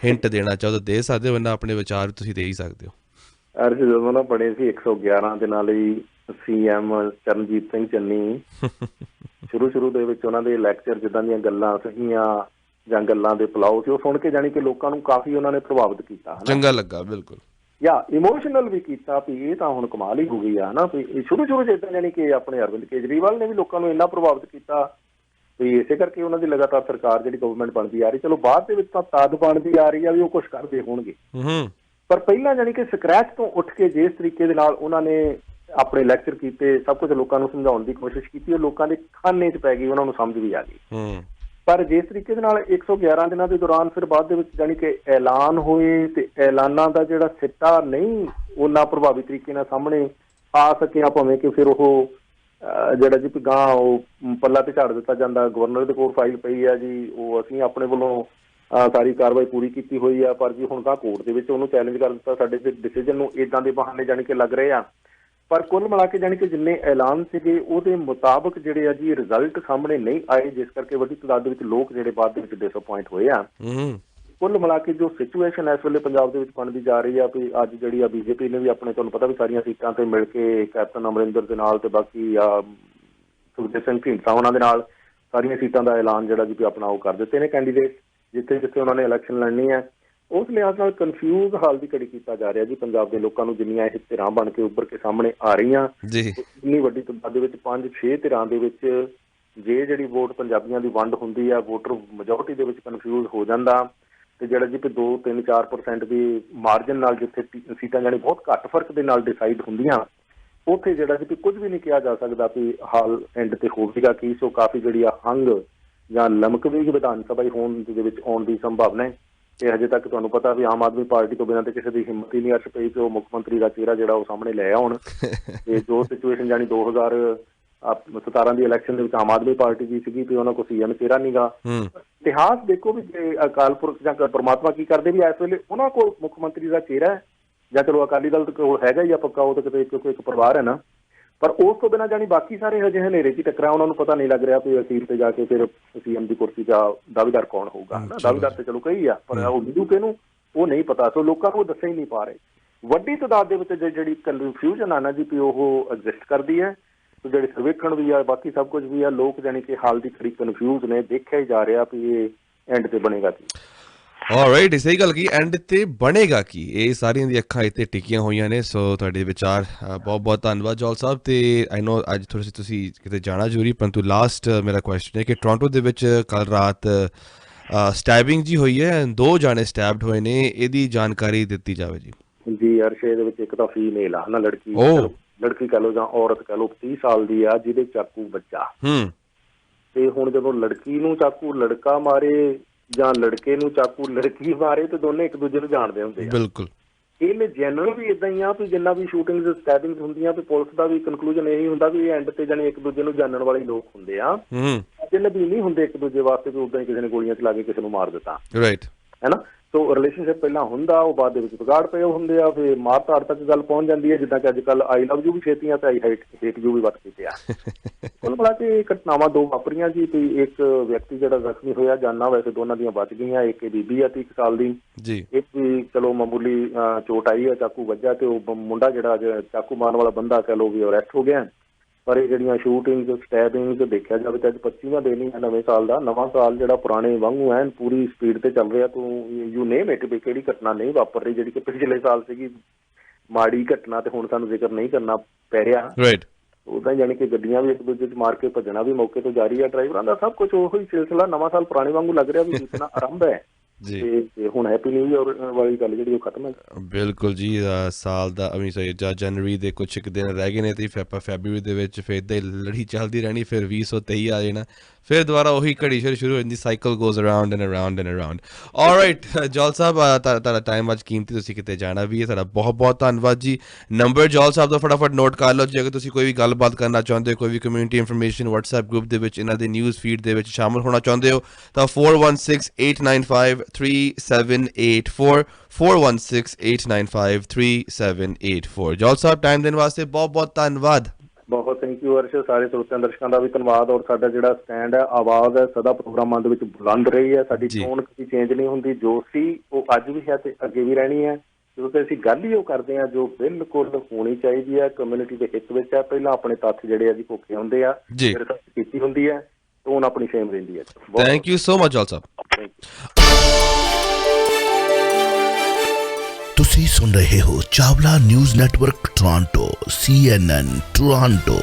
ਹਿੰਟ ਦੇਣਾ ਚਾਹੋ ਤਾਂ ਦੇ ਸਕਦੇ ਹੋ, ਇਹਨਾਂ ਆਪਣੇ ਵਿਚਾਰ ਤੁਸੀਂ ਦੇ ਹੀ ਸਕਦੇ ਹੋ। ਅਰ ਜਦੋਂ ਨਾ ਬਣੇ ਸੀ 111 ਦਿਨਾਂ ਲਈ ਸੀਐਮ ਚਰਨਜੀਤ ਸਿੰਘ ਚੰਨੀ, ਸ਼ੁਰੂ ਦੇ ਵਿੱਚ ਉਹਨਾਂ ਦੇ ਲੈਕਚਰ ਜਿੱਦਾਂ ਦੀਆਂ ਗੱਲਾਂ ਸੀਗੀਆਂ ਜਾਂ ਗੱਲਾਂ ਦੇ ਪਲਾਓ ਸੀ ਉਹ ਸੁਣ ਕੇ ਜਾਣੀ ਕਿ ਲੋਕਾਂ ਨੂੰ ਕਾਫੀ ਉਹਨਾਂ ਨੇ ਪ੍ਰਭਾਵਿਤ ਕੀਤਾ, ਚੰਗਾ ਲੱਗਾ ਬਿਲਕੁਲ, ਜਾਂ ਇਮੋਸ਼ਨਲ ਵੀ ਕੀਤਾ ਵੀ ਇਹ ਤਾਂ ਹੁਣ ਕਮਾਲ ਹੀ ਹੋ ਗਈ ਆ ਨਾ। ਵੀ ਸ਼ੁਰੂ ਚ ਇਦਾਂ ਜਾਣੀ ਕਿ ਆਪਣੇ ਅਰਵਿੰਦ ਕੇਜਰੀਵਾਲ ਨੇ ਵੀ ਲੋਕਾਂ ਨੂੰ ਇੰਨਾ ਪ੍ਰਭਾਵਿਤ ਕੀਤਾ ਵੀ ਇਸੇ ਕਰਕੇ ਉਹਨਾਂ ਦੀ ਲਗਾਤਾਰ ਸਰਕਾਰ ਜਿਹੜੀ ਗਵਰਨਮੈਂਟ ਬਣਦੀ ਆ ਰਹੀ। ਚਲੋ ਬਾਅਦ ਦੇ ਵਿੱਚ ਤਾਂ ਤਦ ਬਣਦੀ ਆ ਰਹੀ ਆ ਵੀ ਉਹ ਕੁਛ ਕਰਦੇ ਹੋਣਗੇ, ਪਰ ਪਹਿਲਾਂ ਜਾਣੀ ਕਿ ਸਕ੍ਰੈਚ ਤੋਂ ਉੱਠ ਕੇ ਜਿਸ ਤਰੀਕੇ ਦੇ ਨਾਲ ਉਹਨਾਂ ਨੇ ਆਪਣੇ ਲੈਕਚਰ ਕੀਤੇ, ਸਭ ਕੁਝ ਲੋਕਾਂ ਨੂੰ ਸਮਝਾਉਣ ਦੀ ਕੋਸ਼ਿਸ਼ ਕੀਤੀ, ਉਹ ਲੋਕਾਂ ਦੇ ਖਾਨੇ 'ਚ ਪੈ ਗਈ, ਉਹਨਾਂ ਨੂੰ ਸਮਝ ਵੀ ਆ ਗਈ। ਪਰ ਜਿਸ ਤਰੀਕੇ ਦੇ ਨਾਲ 111 ਦਿਨਾਂ ਦੇ ਦੌਰਾਨ ਫਿਰ ਬਾਅਦ ਦੇ ਵਿੱਚ ਜਾਣੀ ਕਿ ਐਲਾਨ ਹੋਏ ਤੇ ਐਲਾਨਾਂ ਦਾ ਜਿਹੜਾ ਸਿੱਟਾ ਨਹੀਂ ਉਹਨਾਂ ਪ੍ਰਭਾਵੀ ਤਰੀਕੇ ਨਾਲ ਸਾਹਮਣੇ ਆ ਸਕਿਆ, ਭਾਵੇਂ ਕਿ ਫਿਰ ਉਹ ਜਿਹੜਾ ਜੀ ਗਾਂ ਉਹ ਪੱਲਾ ਤੇ ਝਾੜ ਦਿੱਤਾ ਜਾਂਦਾ। ਗਵਰਨਰ ਦੇ ਕੋਲ ਫਾਈਲ ਪਈ ਆ ਜੀ, ਉਹ ਅਸੀਂ ਆਪਣੇ ਵੱਲੋਂ ਸਾਰੀ ਕਾਰਵਾਈ ਪੂਰੀ ਕੀਤੀ ਹੋਈ ਆ, ਪਰ ਜੀ ਹੁਣ ਤਾਂ ਕੋਰਟ ਦੇ ਵਿੱਚ ਉਹਨੂੰ ਚੈਲੰਜ ਕਰ ਦਿੱਤਾ ਸਾਡੇ ਡਿਸੀਜਨ ਨੂੰ, ਇੱਦਾਂ ਦੇ ਬਹਾਨੇ ਜਾਣੀ ਕਿ ਲੱਗ ਰਹੇ ਆ। ਪਰ ਕੁੱਲ ਮਿਲਾ ਕੇ ਜਾਣੀ ਕਿ ਜਿੰਨੇ ਐਲਾਨ ਸੀਗੇ ਉਹਦੇ ਮੁਤਾਬਕ ਜਿਹੜੇ ਆ ਜੀ ਰਿਜ਼ਲਟ ਸਾਹਮਣੇ ਨਹੀਂ ਆਏ, ਜਿਸ ਕਰਕੇ ਵੱਡੀ ਤਾਦਾਦ ਦੇ ਵਿੱਚ ਲੋਕ ਜਿਹੜੇ ਬਾਅਦ ਦੇ ਵਿੱਚ ਡਿਸਅਪੁਆਇੰਟ ਹੋਏ ਆ। ਕੁੱਲ ਮਿਲਾ ਕੇ ਜੋ ਸਿਚੁਏਸ਼ਨ ਇਸ ਵੇਲੇ ਪੰਜਾਬ ਦੇ ਵਿੱਚ ਬਣਦੀ ਜਾ ਰਹੀ ਆ ਵੀ ਅੱਜ ਜਿਹੜੀ ਆ ਬੀਜੇਪੀ ਨੇ ਵੀ ਆਪਣੇ ਤੁਹਾਨੂੰ ਪਤਾ ਵੀ ਸਾਰੀਆਂ ਸੀਟਾਂ ਤੇ ਮਿਲ ਕੇ ਕੈਪਟਨ ਅਮਰਿੰਦਰ ਦੇ ਨਾਲ ਤੇ ਬਾਕੀ ਸੁਖਦੇਵ ਸਿੰਘ ਢੀਂਡਸਾ ਉਹਨਾਂ ਦੇ ਨਾਲ ਸਾਰੀਆਂ ਸੀਟਾਂ ਦਾ ਐਲਾਨ ਜਿਹੜਾ ਜੀ ਆਪਣਾ ਉਹ ਕਰ ਦਿੱਤੇ ਨੇ ਕੈਂਡੀਡੇਟ, ਜਿੱਥੇ ਜਿੱਥੇ ਉਹਨਾਂ ਨੇ ਇਲੈਕਸ਼ਨ ਲੜਨੀ ਹੈ। ਉਸ ਲਿਹਾਜ਼ ਨਾਲ ਕਨਫਿਊਜ਼ ਹਾਲ ਦੀ ਘੜੀ ਕੀਤਾ ਜਾ ਰਿਹਾ ਜੀ ਪੰਜਾਬ ਦੇ ਲੋਕਾਂ ਨੂੰ, ਜਿੰਨੀਆਂ ਇਹ ਧਿਰਾਂ ਬਣ ਕੇ ਉੱਭਰ ਕੇ ਸਾਹਮਣੇ ਆ ਰਹੀਆਂ ਇੰਨੀ ਵੱਡੀ ਤਾਦਾਦ ਦੇ ਵਿੱਚ 5-6 ਧਿਰਾਂ ਦੇ ਵਿੱਚ ਜੇ ਜਿਹੜੀ ਵੋਟ ਪੰਜਾਬੀਆਂ ਦੀ ਵੰਡ ਹੁੰਦੀ ਆ, ਵੋਟਰ ਮੈਜੋਰਟੀ ਦੇ ਵਿੱਚ ਕਨਫਿਊਜ਼ ਹੋ ਜਾਂਦਾ ਤੇ ਜਿਹੜਾ ਜੀ 2-3-4% ਦੀ ਮਾਰਜਨ ਨਾਲ ਜਿੱਥੇ ਸੀਟਾਂ ਜਾਣੀ ਬਹੁਤ ਘੱਟ ਫਰਕ ਦੇ ਨਾਲ ਡਿਸਾਈਡ ਹੁੰਦੀਆਂ, ਉੱਥੇ ਜਿਹੜਾ ਜੀ ਕੁਝ ਵੀ ਨਹੀਂ ਕਿਹਾ ਜਾ ਸਕਦਾ ਵੀ ਹਾਲ ਐਂਡ ਤੇ ਹੋਵੇਗਾ ਕੀ। ਸੋ ਕਾਫੀ ਜਿਹੜੀ ਆ ਹੰਗ ਜਾਂ ਲਮਕਵੀਂ ਵਿਧਾਨ ਸਭਾ ਹੋਣ ਦੇ ਵਿੱਚ ਆਉਣ ਦੀ ਸੰਭਾਵਨਾ ਹੈ। ਤੇ ਹਜੇ ਤੱਕ ਤੁਹਾਨੂੰ ਪਤਾ ਵੀ ਆਮ ਆਦਮੀ ਪਾਰਟੀ ਤੋਂ ਬਿਨਾਂ ਤੇ ਕਿਸੇ ਦੀ ਹਿੰਮਤ ਹੀ ਨਹੀਂ ਅਰਸ਼ ਪਈ ਕਿ ਉਹ ਮੁੱਖ ਮੰਤਰੀ ਦਾ ਚਿਹਰਾ ਜਿਹੜਾ ਉਹ ਸਾਹਮਣੇ ਲੈ ਆਉਣ। ਤੇ ਜੋ ਸਿਚੁਏਸ਼ਨ ਜਾਣੀ 2017 ਦੀ ਇਲੈਕਸ਼ਨ ਦੇ ਵਿੱਚ ਆਮ ਆਦਮੀ ਪਾਰਟੀ ਦੀ ਸੀਗੀ ਵੀ ਉਹਨਾਂ ਕੋਲ ਸੀਐਮ ਚਿਹਰਾ ਨੀਗਾ। ਇਤਿਹਾਸ ਦੇਖੋ ਵੀ ਜੇ ਅਕਾਲ ਪੁਰਖ ਜਾਂ ਪਰਮਾਤਮਾ ਕੀ ਕਰਦੇ ਵੀ ਇਸ ਵੇਲੇ ਉਹਨਾਂ ਕੋਲ ਮੁੱਖ ਮੰਤਰੀ ਦਾ ਚਿਹਰਾ ਹੈ, ਜਾਂ ਚਲੋ ਅਕਾਲੀ ਦਲ ਕੋਲ ਹੈਗਾ ਹੀ ਆ ਪੱਕਾ, ਉਹ ਤਾਂ ਕਿਤੇ ਕਿਉਂਕਿ ਇੱਕ ਪਰਿਵਾਰ ਹੈ ਨਾ, ਪਰ ਉਸ ਤੋਂ ਬਿਨਾਂ ਜਾਣੀ ਬਾਕੀ ਸਾਰੇ ਹਜੇ ਹਨੇਰੇ 'ਚ ਹੀ ਟੱਕਰਿਆ। ਉਹਨਾਂ ਨੂੰ ਪਤਾ ਨਹੀਂ ਲੱਗ ਰਿਹਾ ਵੀ ਅਖੀਰ ਤੇ ਜਾ ਕੇ ਫਿਰ ਸੀਐਮ ਦੀ ਕੁਰਸੀ ਦਾ ਦਾਅਵੇਦਾਰ ਕੌਣ ਹੋਊਗਾ। ਦਾਅਵੇਦਾਰ ਤੇ ਚਲੋ ਕਈ ਆ, ਪਰ ਉਹ ਮਿਲੂ ਕਿਹਨੂੰ ਉਹ ਨਹੀਂ ਪਤਾ। ਸੋ ਲੋਕਾਂ ਨੂੰ ਦੱਸ ਹੀ ਨਹੀਂ ਪਾ ਰਹੇ। ਵੱਡੀ ਤਾਦਾਦ ਦੇ ਵਿੱਚ ਜਿਹੜੀ ਕਨਫਿਊਜ਼ਨ ਆ ਨਾ ਜੀ ਵੀ ਉਹ ਐਗਜ਼ਿਸਟ ਕਰਦੀ ਹੈ। ਸੋ ਜਿਹੜੇ ਸਰਵੇਖਣ ਵੀ ਆ, ਬਾਕੀ ਸਭ ਕੁਝ ਵੀ ਆ, ਲੋਕ ਜਾਣੀ ਕਿ ਹਾਲ ਦੀ ਘੜੀ ਕਨਫਿਊਜ਼ ਨੇ। ਦੇਖਿਆ ਹੀ ਜਾ ਰਿਹਾ ਵੀ ਇਹ ਐਂਡ ਤੇ ਬਣੇਗਾ ਕੀ। ਆਲਰਾਈਟ, ਸਹੀ ਗੱਲ ਕੀ, ਐਂਡ ਤੇ ਬਣੇਗਾ ਕੀ, ਇਹ ਸਾਰੀਆਂ ਦੀ ਅੱਖਾਂ ਇੱਥੇ ਟਿਕੀਆਂ ਹੋਈਆਂ ਨੇ। ਸੋ ਤੁਹਾਡੇ ਵਿਚਾਰ ਬਹੁਤ ਬਹੁਤ ਧੰਨਵਾਦ ਜੌਲ ਸਾਹਿਬ। ਤੇ ਆਈ ਨੋ ਅੱਜ ਤੁਸੀਂ ਕਿਤੇ ਜਾਣਾ ਜ਼ਰੂਰੀ, ਪਰੰਤੂ ਲਾਸਟ ਮੇਰਾ ਕੁਐਸਚਨ ਹੈ ਕਿ ਟੋਰਾਂਟੋ ਦੇ ਵਿੱਚ ਕੱਲ ਰਾਤ ਸਟੈਬਿੰਗ ਜੀ ਹੋਈ ਹੈ, 2 ਜਾਣੇ ਸਟੈਬਡ ਹੋਏ ਨੇ, ਇਹਦੀ ਜਾਣਕਾਰੀ ਦਿੱਤੀ ਜਾਵੇ ਜੀ। ਜੀ ਅਰਸ਼ੇ ਦੇ ਵਿੱਚ ਇੱਕ ਤਾਂ ਫੀਮੇਲ ਆ ਨਾ, ਲੜਕੀ ਕਹਿ ਲਓ ਜਾਂ ਔਰਤ ਕਹਿ ਲਓ, 30 ਸਾਲ ਦੀ ਆ, ਜਿਹਦੇ ਚਾਕੂ ਵੱਜਾ। ਤੇ ਹੁਣ ਜਦੋਂ ਲੜਕੀ ਨੂੰ ਚਾਕੂ ਲੜਕਾ ਮਾਰੇ ਜਾਂ ਲੜਕੇ ਨੂੰ ਚਾਕੂ ਲੜਕੀ ਮਾਰੇ ਤੇ ਦੋਨੇ ਇੱਕ ਦੂਜੇ ਨੂੰ ਜਾਣਦੇ ਹੁੰਦੇ ਆ। ਬਿਲਕੁਲ ਇਹ ਜਨਰਲ ਵੀ ਇਦਾਂ ਹੀ ਆ ਵੀ ਜਿੰਨਾ ਵੀ ਸ਼ੂਟਿੰਗ ਸਟੈਬਿੰਗ ਹੁੰਦੀਆਂ ਵੀ ਪੁਲਿਸ ਦਾ ਵੀ ਕਨਕਲੂਜਨ ਇਹੀ ਹੁੰਦਾ ਵੀ ਐਂਡ ਤੇ ਜਾਣੀ ਇੱਕ ਦੂਜੇ ਨੂੰ ਜਾਣਨ ਵਾਲੇ ਲੋਕ ਹੁੰਦੇ ਆ, ਜਿੰਨੇ ਵੀ ਨਹੀਂ ਹੁੰਦੇ ਇੱਕ ਦੂਜੇ ਵਾਸਤੇ ਵੀ ਉਦਾਂ ਹੀ ਕਿਸੇ ਨੇ ਗੋਲੀਆਂ ਚਲਾ ਕੇ ਕਿਸੇ ਨੂੰ ਮਾਰ ਦਿੱਤਾ, ਰਾਈਟ ਹੈ ਨਾ। ਸੋ ਰਿਲੇਸ਼ਨਸ਼ਿਪ ਪਹਿਲਾਂ ਹੁੰਦਾ, ਉਹ ਬਾਅਦ ਦੇ ਵਿੱਚ ਵਿਗਾੜ ਪਏ ਹੁੰਦੇ ਆ, ਫਿਰ ਮਾਰ ਧਾੜ ਤੱਕ ਗੱਲ ਪਹੁੰਚ ਜਾਂਦੀ ਹੈ। ਜਿੱਦਾਂ ਕਿ ਅੱਜ ਕੱਲ੍ਹ ਆਈ ਲਵ ਯੂ ਵੀ ਛੇਤੀਆਂ ਤੇ ਆਈ ਹੇਟ ਯੂ ਵੀ ਵੱਧ ਕੀਤੇ ਆ। ਕੁੱਲ ਮਿਲਾ ਕੇ ਘਟਨਾਵਾਂ 2 ਵਾਪਰੀਆਂ ਜੀ। ਤੇ ਇੱਕ ਵਿਅਕਤੀ ਜਿਹੜਾ ਜ਼ਖਮੀ ਹੋਇਆ, ਜਾਨਾਂ ਵੈਸੇ ਦੋਨਾਂ ਦੀਆਂ ਬਚ ਗਈਆਂ। ਇੱਕ ਬੀਬੀ ਆ 30 ਸਾਲ ਦੀ, ਇੱਕ ਵੀ ਚਲੋ ਮਾਮੂਲੀ ਚੋਟ ਆਈ ਆ, ਚਾਕੂ ਵੱਜਾ। ਤੇ ਉਹ ਮੁੰਡਾ ਜਿਹੜਾ ਚਾਕੂ ਮਾਰਨ ਵਾਲਾ ਬੰਦਾ ਕਹਿ ਲਓ ਵੀ ਅਰੈਸਟ ਹੋ ਗਿਆ। ਪਰ ਇਹ ਜਿਹੜੀਆਂ ਸ਼ੂਟਿੰਗ ਸਟੈਬਿੰਗ ਦੇਖਿਆ ਜਾਵੇ ਤਾਂ ਅੱਜ 25ਵਾਂ ਦਿਨ ਹੀ ਹੈ ਨਵੇਂ ਸਾਲ ਦਾ। ਨਵਾਂ ਸਾਲ ਜਿਹੜਾ ਪੁਰਾਣੇ ਵਾਂਗੂ ਐਨ ਪੂਰੀ ਸਪੀਡ ਤੇ ਚੱਲ ਰਿਹਾ। ਤੂੰ ਯੂ ਨੇਮ ਇਟ ਵੀ ਕਿਹੜੀ ਘਟਨਾ ਨਹੀਂ ਵਾਪਰ ਰਹੀ ਜਿਹੜੀ ਕਿ ਪਿਛਲੇ ਸਾਲ ਸੀਗੀ ਮਾੜੀ ਘਟਨਾ ਤੇ ਹੁਣ ਸਾਨੂੰ ਜ਼ਿਕਰ ਨਹੀਂ ਕਰਨਾ ਪੈ ਰਿਹਾ। ਉਦਾਂ ਜਾਣੀ ਕਿ ਗੱਡੀਆਂ ਵੀ ਇੱਕ ਦੂਜੇ 'ਚ ਮਾਰ ਕੇ ਭੱਜਣਾ ਵੀ ਮੌਕੇ ਤੋਂ ਜਾਰੀ ਆ। ਡਰਾਈਵਰਾਂ ਦਾ ਸਭ ਕੁਝ ਉਹੀ ਸਿਲਸਿਲਾ ਨਵਾਂ ਸਾਲ ਪੁਰਾਣੇ ਵਾਂਗੂ ਲੱਗ ਰਿਹਾ ਵੀ ਇਤਨਾ ਆਰੰਭ ਹੈ। ਜੀ ਤੇ ਹੁਣ ਹੈਪੀ ਨਿਊ ਈਅਰ ਵਾਲੀ ਗੱਲ ਜਿਹੜੀ ਉਹ ਖਤਮ ਹੈ। ਬਿਲਕੁਲ ਜੀ ਸਾਲ ਦਾ ਅਮੀ ਸਹੀ ਜਨਵਰੀ ਦੇ ਕੁਛ ਕੁ ਦਿਨ ਰਹਿ ਗਏ ਨੇ ਤੇ ਆਪਾਂ ਫੈਬਰੂਰੀ ਦੇ ਵਿੱਚ ਫਿਰ ਇੱਦਾਂ ਹੀ ਲੜੀ ਚੱਲਦੀ ਰਹਿਣੀ, ਫਿਰ 2023 ਆ ਜਾਣਾ, ਫਿਰ ਦੁਬਾਰਾ ਉਹੀ ਘੜੀ ਸ਼ੁਰੂ ਹੋ ਜਾਂਦੀ, cycle goes around and around and around. Alright Jaul sahib, ਤੁਹਾਡਾ ਟਾਈਮ ਅੱਜ ਕੀਮਤੀ, ਤੁਸੀਂ ਕਿਤੇ ਜਾਣਾ ਵੀ ਹੈ, ਤੁਹਾਡਾ ਬਹੁਤ ਬਹੁਤ ਧੰਨਵਾਦ ਜੀ। ਨੰਬਰ ਜੌਲ ਸਾਹਿਬ ਦਾ ਫਟਾਫਟ ਨੋਟ ਕਰ ਲਓ ਜੀ, ਅਗਰ ਤੁਸੀਂ ਕੋਈ ਵੀ ਗੱਲਬਾਤ ਕਰਨਾ ਚਾਹੁੰਦੇ ਹੋ, ਕੋਈ ਵੀ ਕਮਿਊਨਿਟੀ ਇਨਫੋਰਮੇਸ਼ਨ WhatsApp ਗਰੁੱਪ ਦੇ ਵਿੱਚ ਇਹਨਾਂ ਦੇ ਨਿਊਜ਼ ਫੀਡ ਦੇ ਵਿੱਚ ਸ਼ਾਮਲ ਹੋਣਾ ਚਾਹੁੰਦੇ ਹੋ ਤਾਂ 4168953784 4168953784। ਜੌਲ ਸਾਹਿਬ ਟਾਈਮ ਦੇਣ ਵਾਸਤੇ ਬਹੁਤ ਬਹੁਤ ਧੰਨਵਾਦ। ਬਹੁਤ ਥੈਂਕ ਯੂ ਅਰਸ਼, ਸਾਰੇ ਸਰੋਤਿਆਂ ਦਰਸ਼ਕਾਂ ਦਾ ਵੀ ਧੰਨਵਾਦ। ਔਰ ਸਾਡਾ ਜਿਹੜਾ ਸਟੈਂਡ ਹੈ, ਆਵਾਜ਼ ਹੈ, ਸਦਾ ਪ੍ਰੋਗਰਾਮਾਂ ਦੇ ਵਿੱਚ ਬੁਲੰਦ ਰਹੀ ਹੈ, ਸਾਡੀ ਟੋਨ ਕਦੀ ਚੇਂਜ ਨਹੀਂ ਹੁੰਦੀ, ਜੋ ਸੀ ਉਹ ਅੱਜ ਵੀ ਹੈ ਤੇ ਅੱਗੇ ਵੀ ਰਹਿਣੀ ਹੈ, ਕਿਉਂਕਿ ਅਸੀਂ ਗੱਲ ਹੀ ਉਹ ਕਰਦੇ ਹਾਂ ਜੋ ਬਿਲਕੁਲ ਹੋਣੀ ਚਾਹੀਦੀ ਹੈ, ਕਮਿਊਨਿਟੀ ਦੇ ਹਿੱਤ ਵਿੱਚ ਹੈ। ਪਹਿਲਾਂ ਆਪਣੇ ਤੱਥ ਜਿਹੜੇ ਆ ਜੀ ਭੁੱਖੇ ਹੁੰਦੇ ਆ, ਫਿਰ ਸੱਚ ਕੀਤੀ ਹੁੰਦੀ ਹੈ, ਟੋਨ ਆਪਣੀ ਸੇਮ ਰਹਿੰਦੀ ਹੈ। ਥੈਂਕ ਯੂ ਸੋ ਮਚ ਜੌਲ ਸਾਹਿਬ। ਤੁਸੀਂ ਸੁਣ ਰਹੇ ਹੋ Chawla news network Toronto CNN Toronto.